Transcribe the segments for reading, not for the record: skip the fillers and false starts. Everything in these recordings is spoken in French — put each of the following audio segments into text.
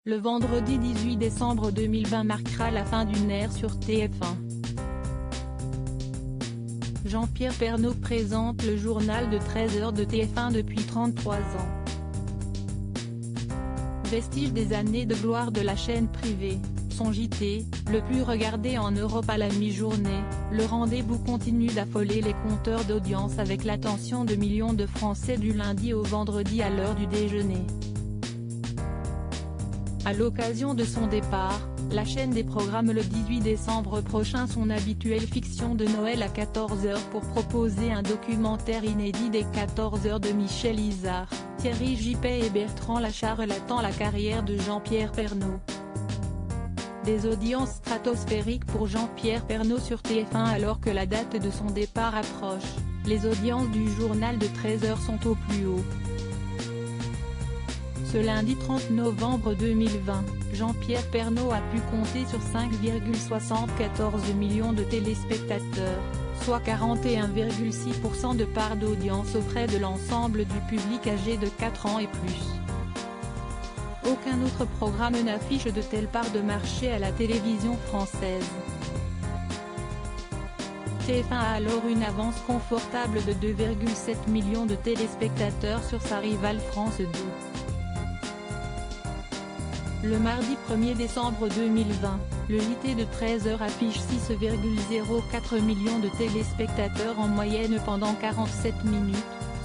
Le vendredi 18 décembre 2020 marquera la fin d'une ère sur TF1. Jean-Pierre Pernaut présente le journal de 13h de TF1 depuis 33 ans. Vestige des années de gloire de la chaîne privée, son JT, le plus regardé en Europe à la mi-journée, le rendez-vous continue d'affoler les compteurs d'audience avec l'attention de millions de Français du lundi au vendredi à l'heure du déjeuner. À l'occasion de son départ, la chaîne déprogramme le 18 décembre prochain son habituelle fiction de Noël à 14h pour proposer un documentaire inédit des 14h de Michel Izard, Thierry Gippet et Bertrand Lachart relatant la carrière de Jean-Pierre Pernaut. Des audiences stratosphériques pour Jean-Pierre Pernaut sur TF1 alors que la date de son départ approche, les audiences du journal de 13h sont au plus haut. Ce lundi 30 novembre 2020, Jean-Pierre Pernaut a pu compter sur 5,74 millions de téléspectateurs, soit 41,6% de part d'audience auprès de l'ensemble du public âgé de 4 ans et plus. Aucun autre programme n'affiche de telle part de marché à la télévision française. TF1 a alors une avance confortable de 2,7 millions de téléspectateurs sur sa rivale France 2. Le mardi 1er décembre 2020, le JT de 13h affiche 6,04 millions de téléspectateurs en moyenne pendant 47 minutes,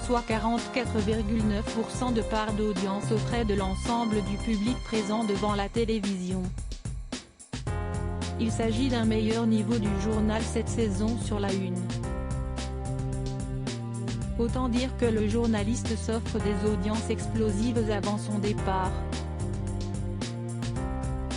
soit 44,9% de part d'audience auprès de l'ensemble du public présent devant la télévision. Il s'agit d'un meilleur niveau du journal cette saison sur la une. Autant dire que le journaliste s'offre des audiences explosives avant son départ.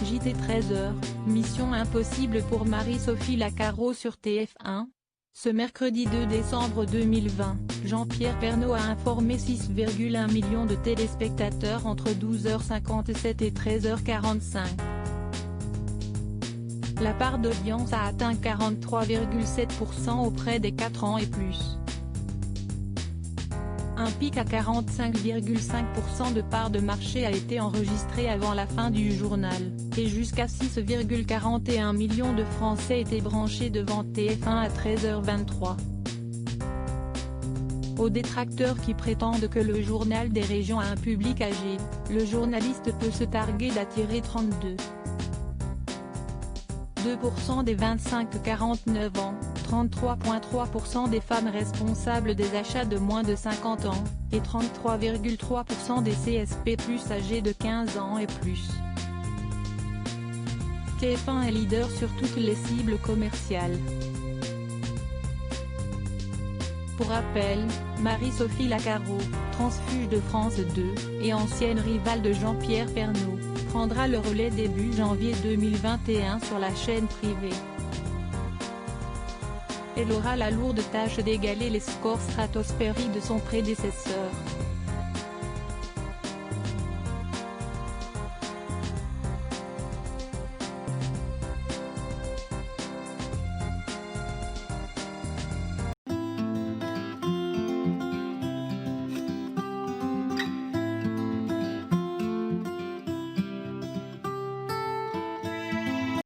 JT 13h, mission impossible pour Marie-Sophie Lacaro sur TF1. Ce mercredi 2 décembre 2020, Jean-Pierre Pernaut a informé 6,1 millions de téléspectateurs entre 12h57 et 13h45. La part d'audience a atteint 43,7% auprès des 4 ans et plus. Un pic à 45,5% de part de marché a été enregistré avant la fin du journal, et jusqu'à 6,41 millions de Français étaient branchés devant TF1 à 13h23. Aux détracteurs qui prétendent que le journal des régions a un public âgé, le journaliste peut se targuer d'attirer 32,2% des 25-49 ans, 33,3% des femmes responsables des achats de moins de 50 ans, et 33,3% des CSP+ âgés de 15 ans et plus. TF1 est leader sur toutes les cibles commerciales. Pour rappel, Marie-Sophie Lacaro, transfuge de France 2, et ancienne rivale de Jean-Pierre Pernaut, prendra le relais début janvier 2021 sur la chaîne privée. Elle aura la lourde tâche d'égaler les scores stratosphériques de son prédécesseur.